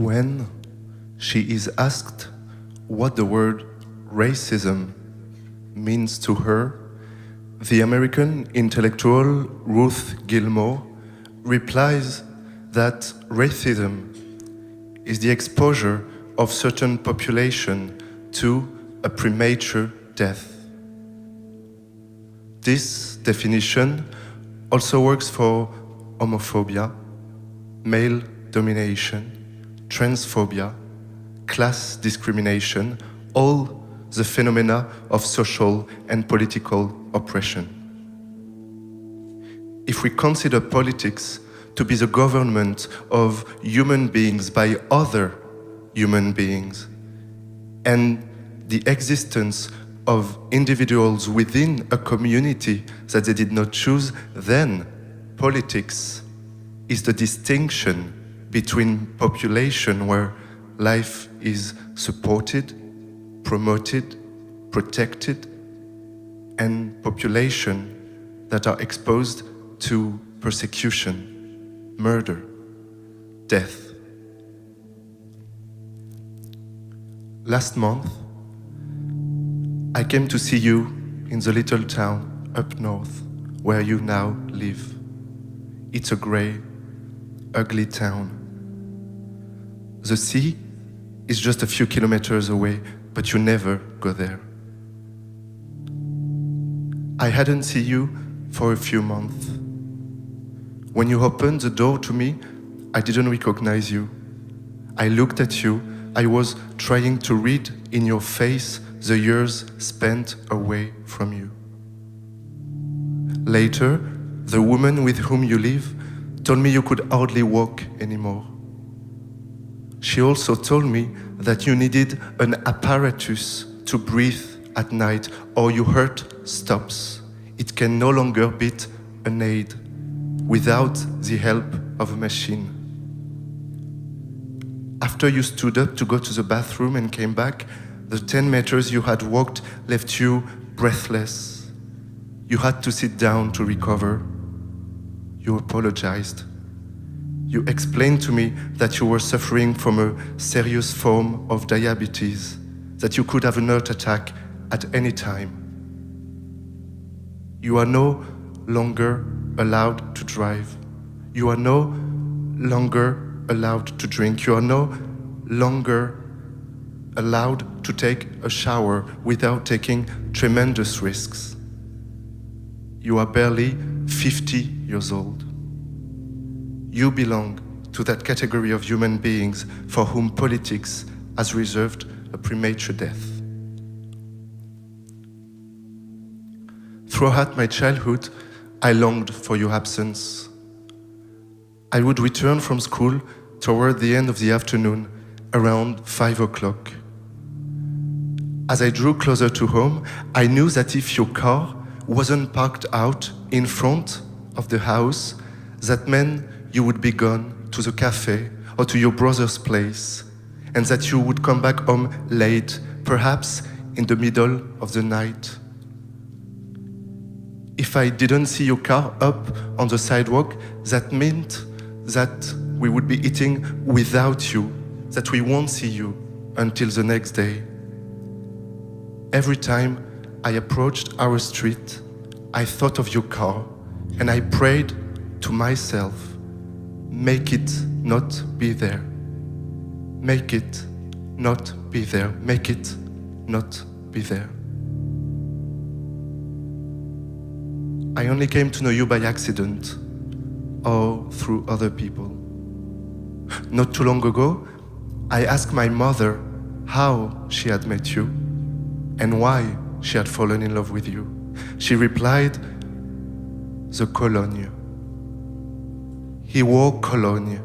When she is asked what the word racism means to her, the American intellectual Ruth Gilmore replies that racism is the exposure of certain population to a premature death. This definition also works for homophobia, male domination, transphobia, class discrimination, all the phenomena of social and political oppression. If we consider politics to be the government of human beings by other human beings, and the existence of individuals within a community that they did not choose, then politics is the distinction between population where life is supported, promoted, protected, and population that are exposed to persecution, murder, death. Last month, I came to see you in the little town up north where you now live. It's a grey, ugly town. The sea is just a few kilometers away, but you never go there. I hadn't seen you for a few months. When you opened the door to me, I didn't recognize you. I looked at you. I was trying to read in your face the years spent away from you. Later, the woman with whom you live told me you could hardly walk anymore. She also told me that you needed an apparatus to breathe at night or your heart stops. It can no longer beat an aid without the help of a machine. After you stood up to go to the bathroom and came back, the 10 meters you had walked left you breathless. You had to sit down to recover. You apologized. You explained to me that you were suffering from a serious form of diabetes, that you could have an heart attack at any time. You are no longer allowed to drive. You are no longer allowed to drink. You are no longer allowed to take a shower without taking tremendous risks. You are barely 50 years old. You belong to that category of human beings for whom politics has reserved a premature death. Throughout my childhood, I longed for your absence. I would return from school toward the end of the afternoon, around 5 o'clock. As I drew closer to home, I knew that if your car wasn't parked out in front of the house, that meant you would be gone to the cafe or to your brother's place, and that you would come back home late, perhaps in the middle of the night. If I didn't see your car up on the sidewalk, that meant that we would be eating without you, that we won't see you until the next day. Every time I approached our street, I thought of your car, and I prayed to myself, make it not be there. Make it not be there. Make it not be there. I only came to know you by accident or through other people. Not too long ago, I asked my mother how she had met you and why she had fallen in love with you. She replied, the cologne. He wore cologne.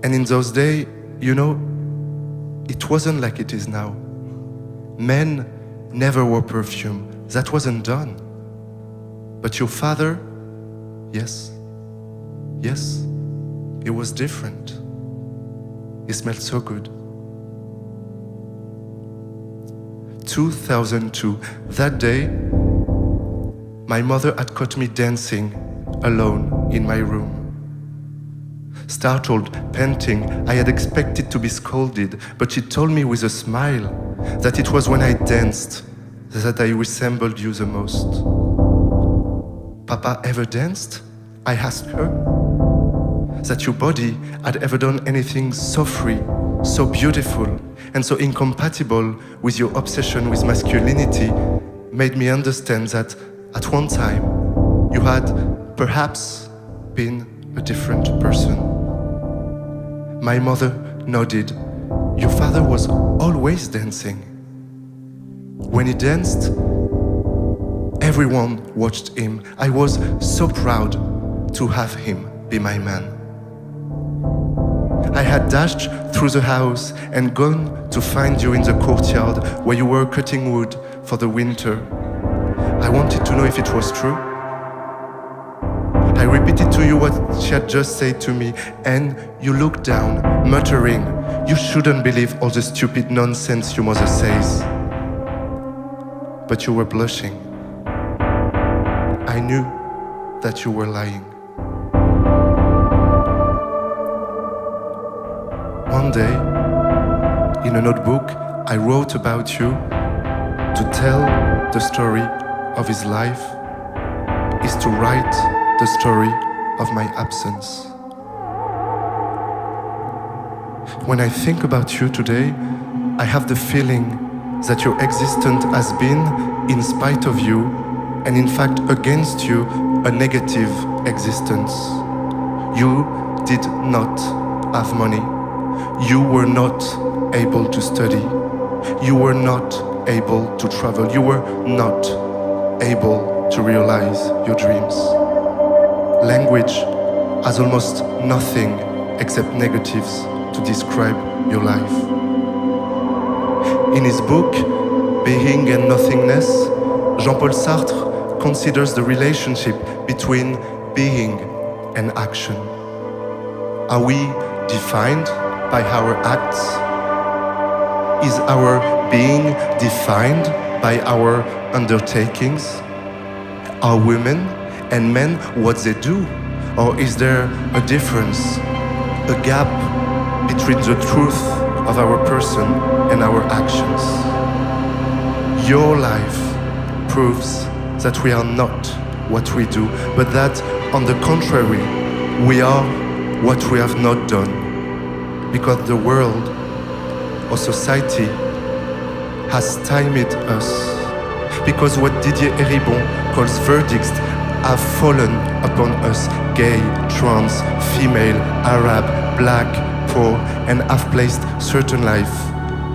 And in those days, you know, it wasn't like it is now. Men never wore perfume. That wasn't done. But your father, yes, it was different. He smelled so good. 2002, that day, my mother had caught me dancing alone in my room. Startled, panting, I had expected to be scolded, but she told me with a smile that it was when I danced that I resembled you the most. Papa ever danced? I asked her. That your body had ever done anything so free, so beautiful, and so incompatible with your obsession with masculinity made me understand that at one time you had perhaps been a different person. My mother nodded. Your father was always dancing. When he danced, everyone watched him. I was so proud to have him be my man. I had dashed through the house and gone to find you in the courtyard where you were cutting wood for the winter. I wanted to know if it was true. I repeated to you what she had just said to me, and you looked down, muttering, "You shouldn't believe all the stupid nonsense your mother says." But you were blushing. I knew that you were lying. One day, in a notebook, I wrote about you. To tell the story of his life is to write the story of my absence. When I think about you today, I have the feeling that your existence has been, in spite of you, and in fact against you, a negative existence. You did not have money. You were not able to study. You were not able to travel. You were not able to realize your dreams. Language has almost nothing except negatives to describe your life. In his book, Being and Nothingness, Jean-Paul Sartre considers the relationship between being and action. Are we defined by our acts? Is our being defined by our undertakings? Are women and men what they do? Or is there a difference, a gap between the truth of our person and our actions? Your life proves that we are not what we do, but that, on the contrary, we are what we have not done. Because the world or society has stymied us. Because what Didier Eribon calls verdicts have fallen upon us, gay, trans, female, Arab, black, poor, and have placed certain life,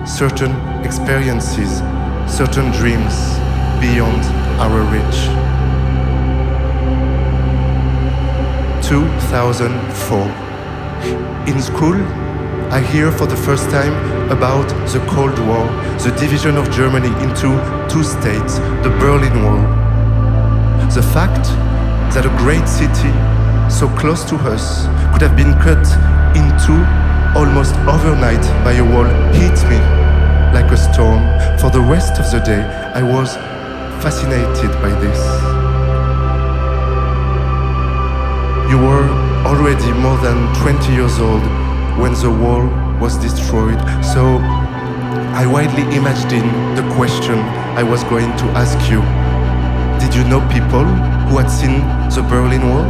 certain experiences, certain dreams beyond our reach. 2004. In school, I hear for the first time about the Cold War, the division of Germany into two states, the Berlin Wall. The fact that a great city so close to us could have been cut into almost overnight by a wall hit me like a storm. For the rest of the day, I was fascinated by this. You were already more than 20 years old when the wall was destroyed, so I widely imagined the question I was going to ask you. Did you know people who had seen the Berlin Wall?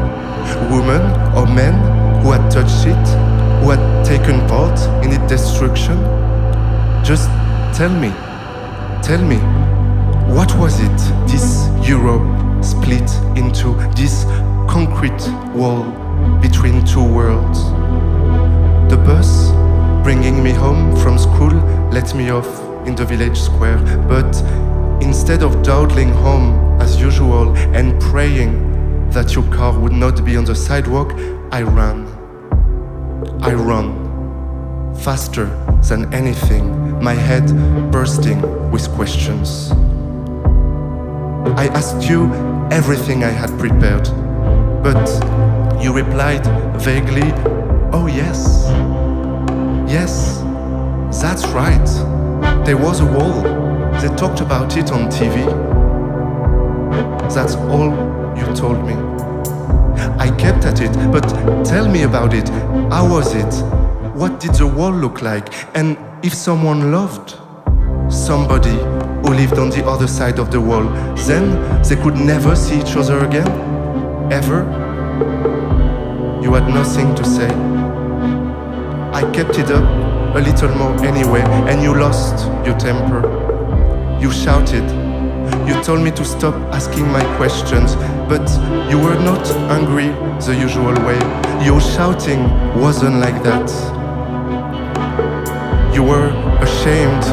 Women or men who had touched it, who had taken part in its destruction? Just tell me, what was it, this Europe split into this concrete wall between two worlds? The bus bringing me home from school let me off in the village square, but instead of dawdling home as usual and praying that your car would not be on the sidewalk, I ran, faster than anything, my head bursting with questions. I asked you everything I had prepared, but you replied vaguely, "Oh yes, that's right. There was a wall. They talked about it on TV." That's all you told me. I kept at it, but tell me about it. How was it? What did the wall look like? And if someone loved somebody who lived on the other side of the wall, then they could never see each other again? Ever? You had nothing to say. I kept it up a little more anyway, and you lost your temper. You shouted. You told me to stop asking my questions, but you were not angry the usual way. Your shouting wasn't like that. You were ashamed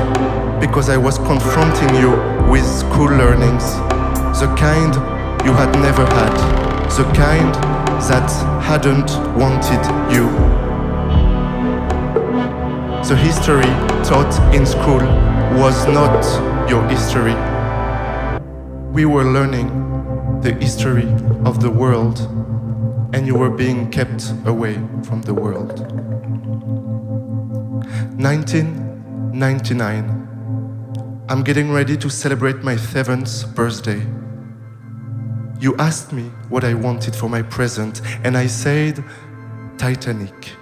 because I was confronting you with school learnings, the kind you had never had, the kind that hadn't wanted you. The history taught in school was not your history. We were learning the history of the world, and you were being kept away from the world. 1999. I'm getting ready to celebrate my 7th birthday. You asked me what I wanted for my present, and I said, Titanic.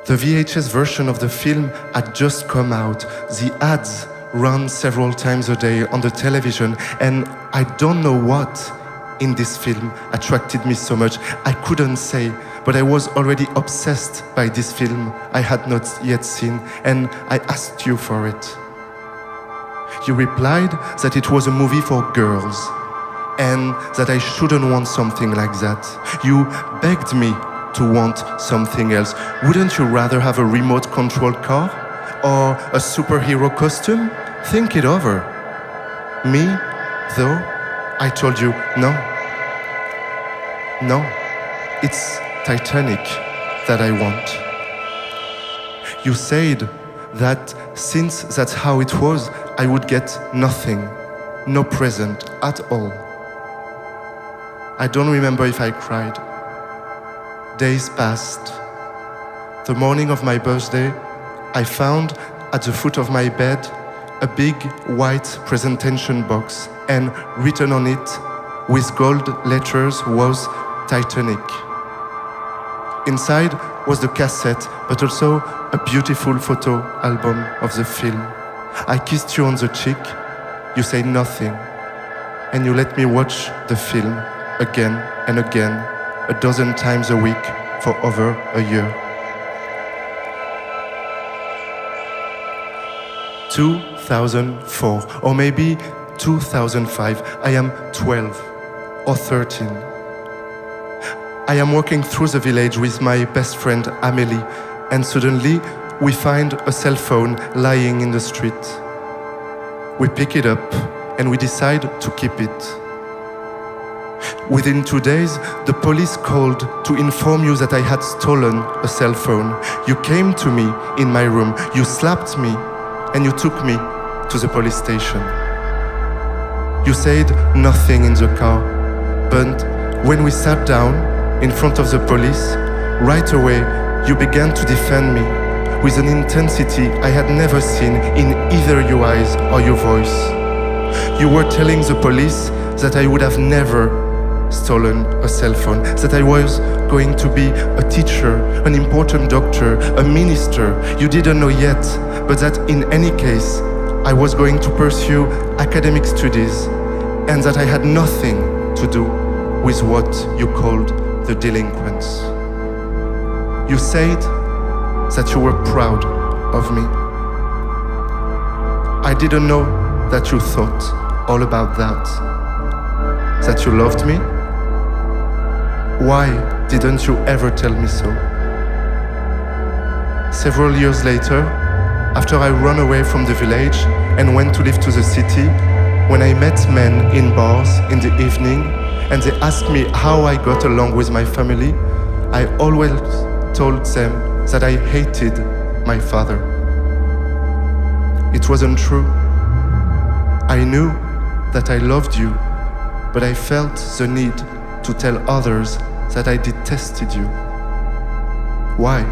The VHS version of the film had just come out. The ads ran several times a day on the television, and I don't know what in this film attracted me so much. I couldn't say, but I was already obsessed by this film I had not yet seen, and I asked you for it. You replied that it was a movie for girls, and that I shouldn't want something like that. You begged me to want something else. Wouldn't you rather have a remote control car? Or a superhero costume? Think it over. Me, though, I told you, no. No, it's Titanic that I want. You said that since that's how it was, I would get nothing, no present at all. I don't remember if I cried. Days passed. The morning of my birthday, I found at the foot of my bed a big white presentation box, and written on it with gold letters was Titanic. Inside was the cassette, but also a beautiful photo album of the film. I kissed you on the cheek, you said nothing, and you let me watch the film again and again, a dozen times a week for over a year. 2004, or maybe 2005, I am 12 or 13. I am walking through the village with my best friend Amélie, and suddenly we find a cell phone lying in the street. We pick it up and we decide to keep it. Within 2 days, the police called to inform you that I had stolen a cell phone. You came to me in my room, you slapped me, and you took me to the police station. You said nothing in the car, but when we sat down in front of the police, right away you began to defend me with an intensity I had never seen in either your eyes or your voice. You were telling the police that I would have never stolen a cell phone, that I was going to be a teacher, an important doctor, a minister. You didn't know yet, but that in any case, I was going to pursue academic studies, and that I had nothing to do with what you called the delinquents. You said that you were proud of me. I didn't know that you thought all about that. That you loved me? Why didn't you ever tell me so? Several years later, after I ran away from the village and went to live to the city, when I met men in bars in the evening and they asked me how I got along with my family, I always told them that I hated my father. It wasn't true. I knew that I loved you, but I felt the need to tell others that I detested you. Why?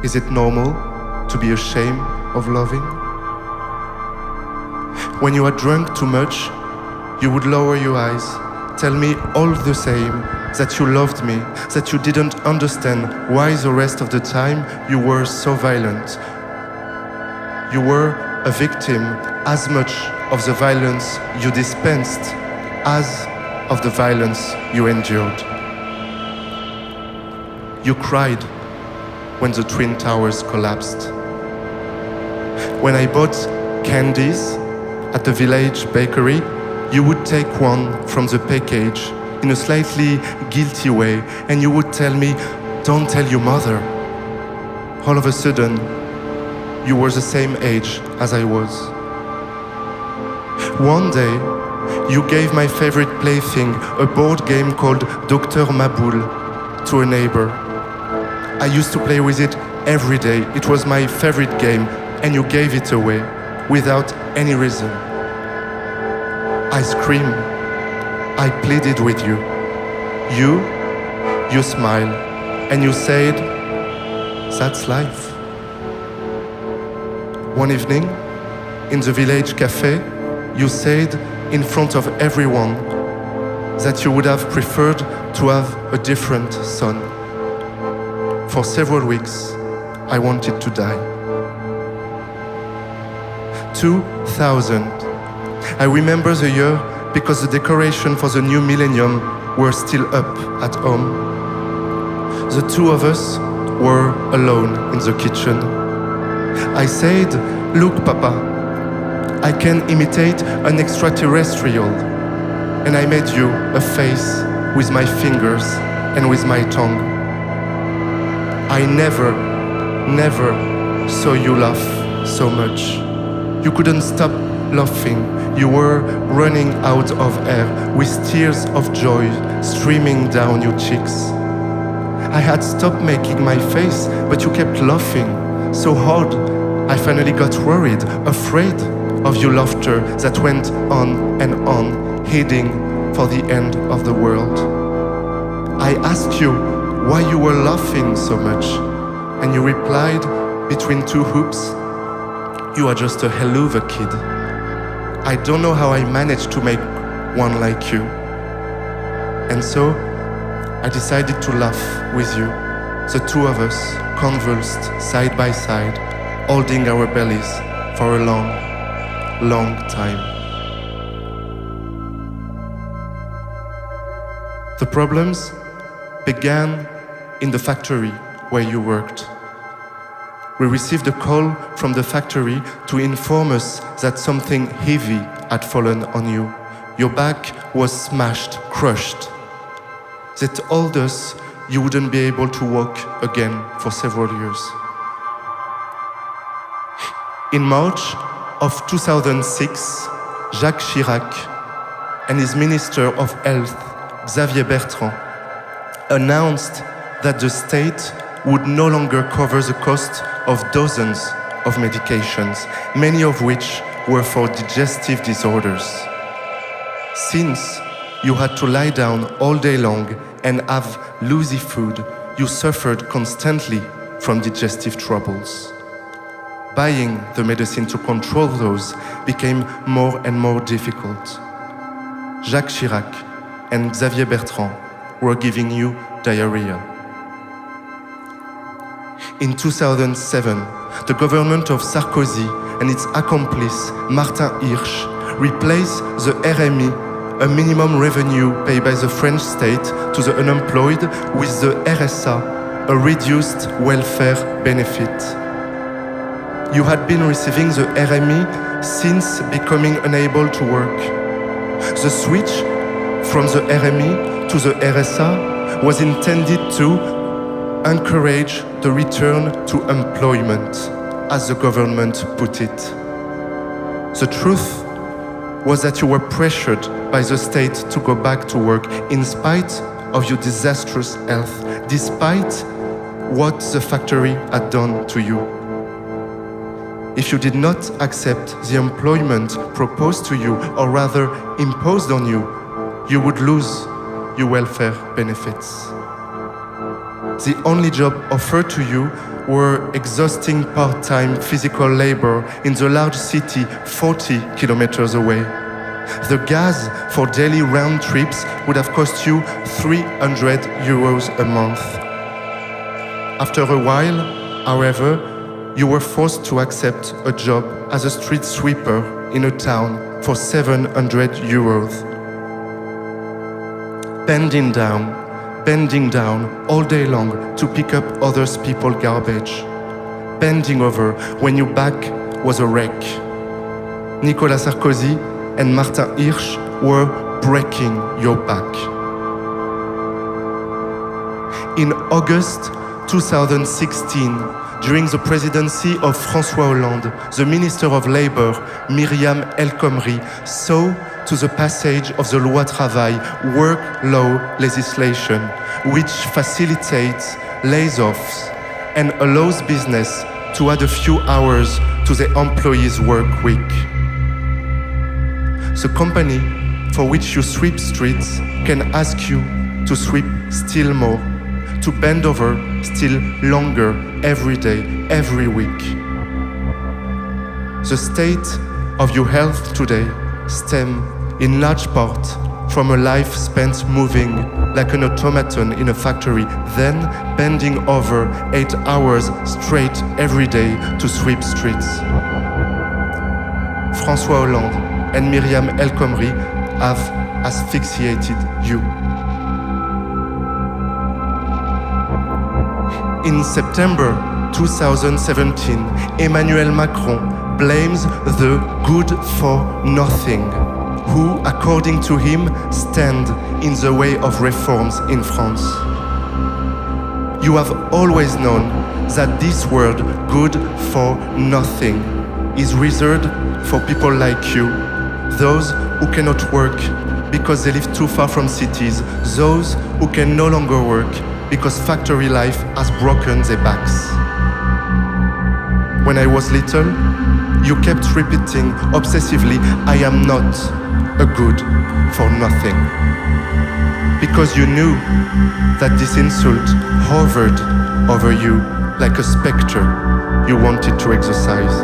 Is it normal to be ashamed of loving? When you are drunk too much, you would lower your eyes tell me all the same that you loved me, that you didn't understand why the rest of the time you were so violent. You were a victim as much of the violence you dispensed as of the violence you endured. You cried when the Twin Towers collapsed. When I bought candies at the village bakery, you would take one from the package in a slightly guilty way, and you would tell me, "Don't tell your mother." All of a sudden, you were the same age as I was. One day, you gave my favorite plaything, a board game called Dr. Maboul, to a neighbor. I used to play with it every day. It was my favorite game, and you gave it away without any reason. I screamed. I pleaded with you. You smiled, and you said, "That's life." One evening, in the village cafe, you said in front of everyone that you would have preferred to have a different son. For several weeks, I wanted to die. 2000. I remember the year because the decoration for the new millennium were still up at home. The two of us were alone in the kitchen. I said, "Look, Papa, I can imitate an extraterrestrial." And I made you a face with my fingers and with my tongue. I never saw you laugh so much. You couldn't stop laughing. You were running out of air with tears of joy streaming down your cheeks. I had stopped making my face, but you kept laughing so hard. I finally got worried, afraid of your laughter that went on, heading for the end of the world. I asked you why you were laughing so much, and you replied between two hoops, "You are just a helluva kid." I don't know how I managed to make one like you. And so, I decided to laugh with you, the two of us, convulsed side by side, holding our bellies for a long time. The problems began in the factory where you worked. We received a call from the factory to inform us that something heavy had fallen on you. Your back was smashed, crushed. They told us you wouldn't be able to walk again for several years. In March of 2006, Jacques Chirac and his Minister of Health, Xavier Bertrand, announced that the state would no longer cover the cost of dozens of medications, many of which were for digestive disorders. Since you had to lie down all day long and have lousy food, you suffered constantly from digestive troubles. Buying the medicine to control those became more and more difficult. Jacques Chirac and Xavier Bertrand were giving you diarrhea. In 2007, the government of Sarkozy and its accomplice, Martin Hirsch, replaced the RMI, a minimum revenue paid by the French state to the unemployed, with the RSA, a reduced welfare benefit. You had been receiving the RMI since becoming unable to work. The switch from the RMI to the RSA was intended to encourage the return to employment, as the government put it. The truth was that you were pressured by the state to go back to work in spite of your disastrous health, despite what the factory had done to you. If you did not accept the employment proposed to you, or rather imposed on you, you would lose your welfare benefits. The only job offered to you were exhausting part-time physical labor in the large city 40 kilometers away. The gas for daily round trips would have cost you 300 euros a month. After a while, however, you were forced to accept a job as a street sweeper in a town for 700 euros. Bending down all day long to pick up other people's garbage. Bending over when your back was a wreck. Nicolas Sarkozy and Martin Hirsch were breaking your back. In August 2016, during the presidency of François Hollande, the Minister of Labour, Myriam El Khomri, saw to the passage of the Loi Travail work law legislation, which facilitates layoffs and allows business to add a few hours to the employee's work week. The company for which you sweep streets can ask you to sweep still more, to bend over still longer every day, every week. The state of your health today stems in large part from a life spent moving like an automaton in a factory, then bending over 8 hours straight every day to sweep streets. François Hollande and Myriam El Khomri have asphyxiated you. In September 2017, Emmanuel Macron blames the good-for-nothing, who, according to him, stand in the way of reforms in France. You have always known that this word, good for nothing, is reserved for people like you, those who cannot work because they live too far from cities, those who can no longer work because factory life has broken their backs. When I was little, you kept repeating obsessively, I am not a good for nothing. Because you knew that this insult hovered over you like a spectre you wanted to exorcise.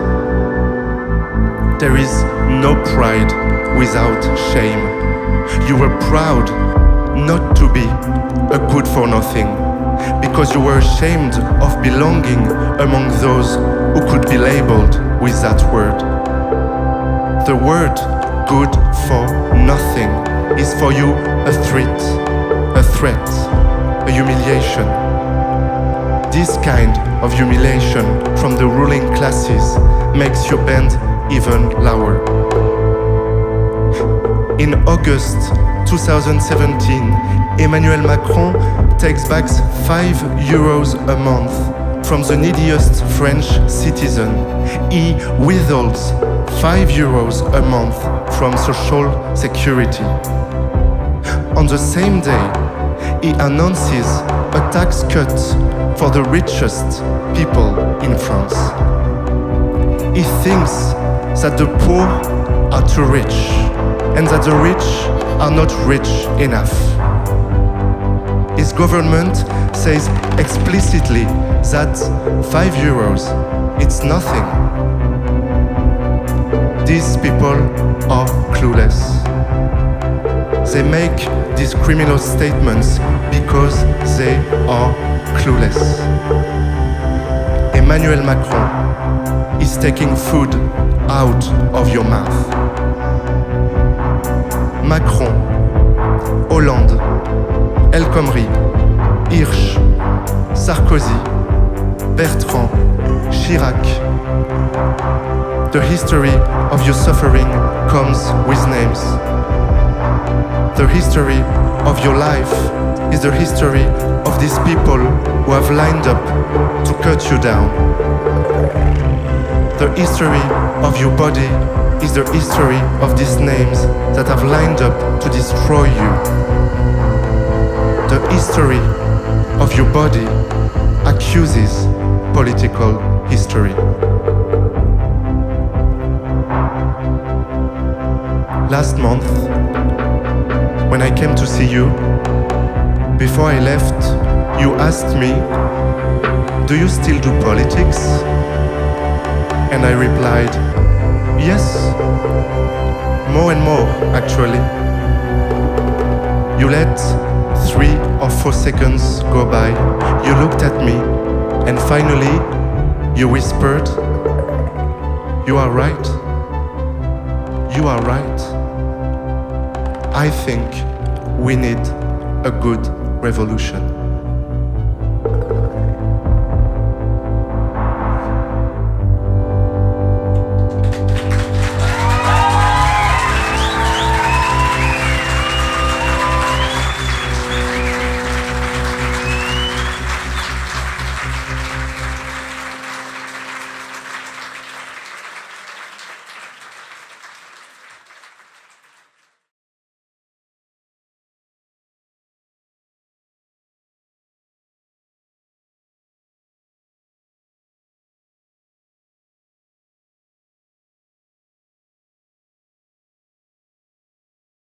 There is no pride without shame. You were proud not to be a good for nothing because you were ashamed of belonging among those who could be labeled with that word. The word good for nothing is for you a threat, a humiliation. This kind of humiliation from the ruling classes makes you bend even lower. In August 2017, Emmanuel Macron takes back 5 euros a month from the neediest French citizen. He withholds 5 euros a month from social security. On the same day, he announces a tax cut for the richest people in France. He thinks that the poor are too rich and that the rich are not rich enough. His government says explicitly that 5 euros, it's nothing. These people are clueless. They make these criminal statements because they are clueless. Emmanuel Macron is taking food out of your mouth. Macron, Hollande, El Khomri, Hirsch, Sarkozy, Bertrand, Chirac. The history of your suffering comes with names. The history of your life is the history of these people who have lined up to cut you down. The history of your body is the history of these names that have lined up to destroy you. The history of your body accuses political history. Last month, when I came to see you, before I left, you asked me, "Do you still do politics?" And I replied, "Yes, more and more, actually. You let 3 or 4 seconds go by. You looked at me, and finally, you whispered, "You are right. You are right. I think we need a good revolution."